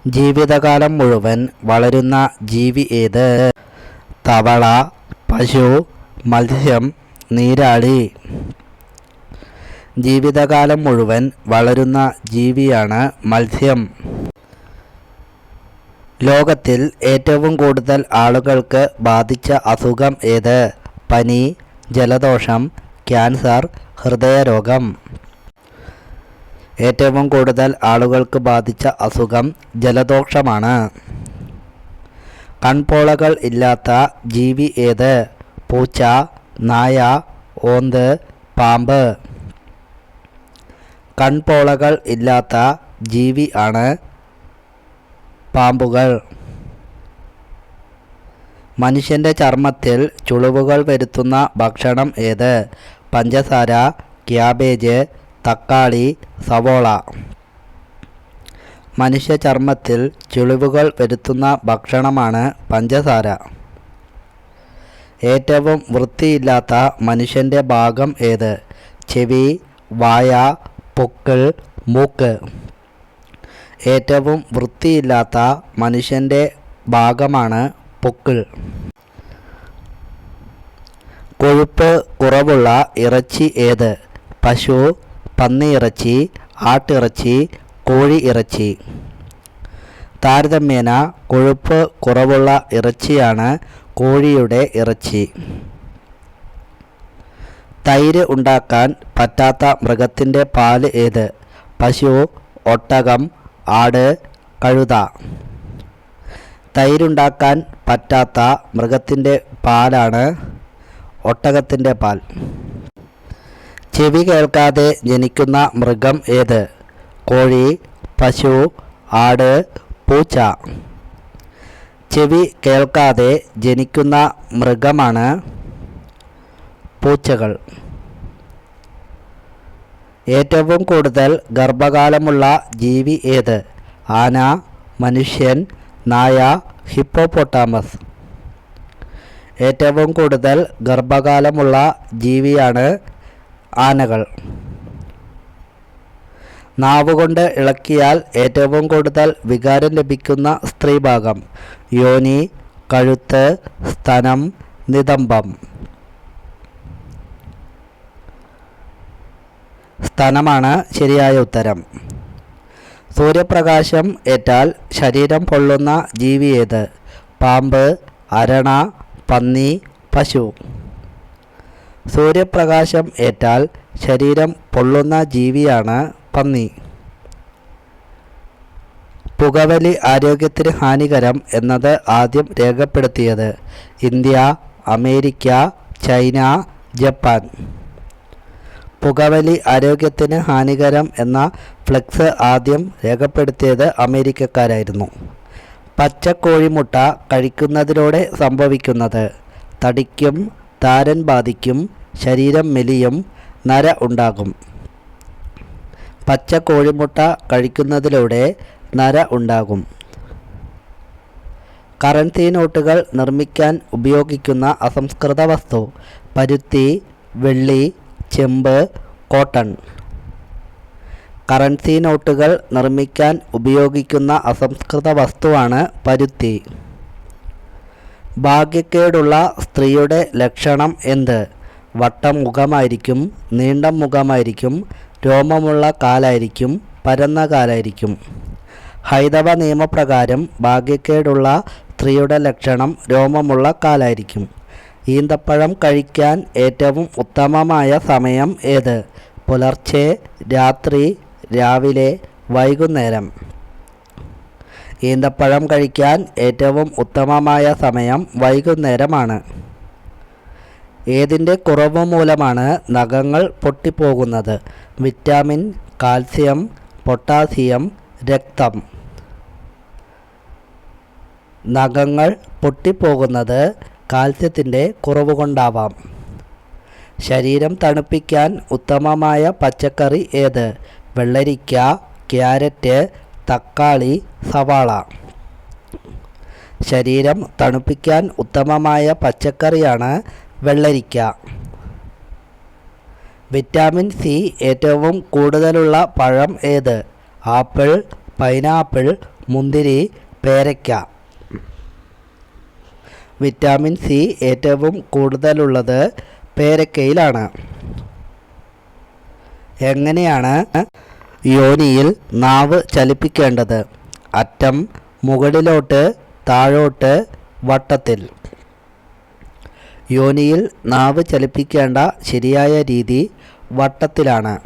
ജീവിതകാലം മുഴുവൻ വളരുന്ന ജീവി ഏത്? തവള, പശു, മത്സ്യം, നീരാളി. ജീവിതകാലം മുഴുവൻ വളരുന്ന ജീവിയാണ് മത്സ്യം. ലോകത്തിൽ ഏറ്റവും കൂടുതൽ ആളുകൾക്ക് ബാധിച്ച അസുഖം ഏത്? പനി, ജലദോഷം, ക്യാൻസർ, ഹൃദയരോഗം. ഏറ്റവും കൂടുതൽ ആളുകൾക്ക് ബാധിച്ച അസുഖം ജലദോഷമാണ്. കൺപോളകൾ ഇല്ലാത്ത ജീവി ഏത്? പൂച്ച, നായ, ഓന്ത്, പാമ്പ്. കൺപോളകൾ ഇല്ലാത്ത ജീവി ആണ് പാമ്പുകൾ. മനുഷ്യൻ്റെ ചർമ്മത്തിൽ ചുളിവുകൾ വരുത്തുന്ന ഭക്ഷണം ഏത്? പഞ്ചസാര, ക്യാബേജ്, തക്കാളി, സവോള. മനുഷ്യ ചർമ്മത്തിൽ ചുളിവുകൾ വരുത്തുന്ന ഭക്ഷണമാണ് പഞ്ചസാര. ഏറ്റവും വൃത്തിയില്ലാത്ത മനുഷ്യൻ്റെ ഭാഗം ഏത്? ചെവി, വായ, പൊക്കിൾ, മൂക്ക്. ഏറ്റവും വൃത്തിയില്ലാത്ത മനുഷ്യൻ്റെ ഭാഗമാണ് പൊക്കിൾ. കൊഴുപ്പ് കുറവുള്ള ഇറച്ചി ഏത്? പശു, പന്നിയിറച്ചി, ആട്ടിറച്ചി, കോഴി ഇറച്ചി. താരതമ്യേന കൊഴുപ്പ് കുറവുള്ള ഇറച്ചിയാണ് കോഴിയുടെ ഇറച്ചി. തൈര് ഉണ്ടാക്കാൻ പറ്റാത്ത മൃഗത്തിൻ്റെ പാല് ഏത്? പശു, ഒട്ടകം, ആട്, കഴുത. തൈരുണ്ടാക്കാൻ പറ്റാത്ത മൃഗത്തിൻ്റെ പാലാണ് ഒട്ടകത്തിൻ്റെ പാൽ. ചെവി കേൾക്കാതെ ജനിക്കുന്ന മൃഗം ഏത്? കോഴി, പശു, ആട്, പൂച്ച. ചെവി കേൾക്കാതെ ജനിക്കുന്ന മൃഗമാണ് പൂച്ചകൾ. ഏറ്റവും കൂടുതൽ ഗർഭകാലമുള്ള ജീവി ഏത്? ആന, മനുഷ്യൻ, നായ, ഹിപ്പോപ്പൊട്ടാമസ്. ഏറ്റവും കൂടുതൽ ഗർഭകാലമുള്ള ജീവിയാണ് ആനകൾ. നാവുകൊണ്ട് ഇളക്കിയാൽ ഏറ്റവും കൂടുതൽ വികാരം ലഭിക്കുന്ന സ്ത്രീഭാഗം? യോനി, കഴുത്ത്, സ്തനം, നിതംബം. സ്തനമാണ് ശരിയായ ഉത്തരം. സൂര്യപ്രകാശം ഏറ്റാൽ ശരീരം പൊള്ളുന്ന ജീവി ഏത്? പാമ്പ്, അരണ, പന്നി, പശു. സൂര്യപ്രകാശം ഏറ്റാൽ ശരീരം പൊള്ളുന്ന ജീവിയാണ് പന്നി. പുകവലി ആരോഗ്യത്തിന് ഹാനികരം എന്നത് ആദ്യം രേഖപ്പെടുത്തിയത്? India, America, China, Japan. പുകവലി ആരോഗ്യത്തിന് ഹാനികരം എന്ന ഫ്ലെക്സ് ആദ്യം രേഖപ്പെടുത്തിയത് അമേരിക്കക്കാരായിരുന്നു. പച്ചക്കോഴിമുട്ട കഴിക്കുന്നതിലൂടെ സംഭവിക്കുന്നത്? തടിക്കും, താരൻ ബാധിക്കും, ശരീരം മെലിയും, നര ഉണ്ടാകും. പച്ചക്കോഴിമുട്ട കഴിക്കുന്നതിലൂടെ നര ഉണ്ടാകും. കറൻസി നോട്ടുകൾ നിർമ്മിക്കാൻ ഉപയോഗിക്കുന്ന അസംസ്കൃത വസ്തു? പരുത്തി, വെള്ളി, ചെമ്പ്, കോട്ടൺ. കറൻസി നോട്ടുകൾ നിർമ്മിക്കാൻ ഉപയോഗിക്കുന്ന അസംസ്കൃത വസ്തുവാണ് പരുത്തി. ഭാഗ്യക്കേടുള്ള സ്ത്രീയുടെ ലക്ഷണം എന്ത്? വട്ടം മുഖമായിരിക്കും, നീണ്ട മുഖമായിരിക്കും, രോമമുള്ള കാലായിരിക്കും, പരന്ന കാലായിരിക്കും. ഹൈന്ദവ നിയമപ്രകാരം ഭാഗ്യക്കേടുള്ള സ്ത്രീയുടെ ലക്ഷണം രോമമുള്ള കാലായിരിക്കും. ഈന്തപ്പഴം കഴിക്കാൻ ഏറ്റവും ഉത്തമമായ സമയം ഏത്? പുലർച്ചെ, രാത്രി, രാവിലെ, വൈകുന്നേരം. ഈന്തപ്പഴം കഴിക്കാൻ ഏറ്റവും ഉത്തമമായ സമയം വൈകുന്നേരമാണ്. ഏതിൻ്റെ കുറവ് മൂലമാണ് നഖങ്ങൾ പൊട്ടിപ്പോകുന്നത്? വിറ്റാമിൻ, കാൽസ്യം, പൊട്ടാസ്യം, രക്തം. നഖങ്ങൾ പൊട്ടിപ്പോകുന്നത് കാൽസ്യത്തിൻ്റെ കുറവ് കൊണ്ടാവാം. ശരീരം തണുപ്പിക്കാൻ ഉത്തമമായ പച്ചക്കറി ഏത്? വെള്ളരിക്ക, ക്യാരറ്റ്, തക്കാളി, സവാള. ശരീരം തണുപ്പിക്കാൻ ഉത്തമമായ പച്ചക്കറിയാണ് വെള്ളരിക്ക. വിറ്റാമിൻ സി ഏറ്റവും കൂടുതലുള്ള പഴം ഏത്? ആപ്പിൾ, പൈനാപ്പിൾ, മുന്തിരി, പേരയ്ക്ക. വിറ്റാമിൻ സി ഏറ്റവും കൂടുതലുള്ളത് പേരയ്ക്കയിലാണ്. എങ്ങനെയാണ് യോനിയിൽ നാവ് ചലിപ്പിക്കേണ്ടത്? അറ്റം മുകളിലോട്ട്, താഴോട്ട്, വട്ടത്തിൽ. യോനിയിൽ നാവ് ചലിപ്പിക്കേണ്ട ശരിയായ രീതി വട്ടത്തിലാണ്.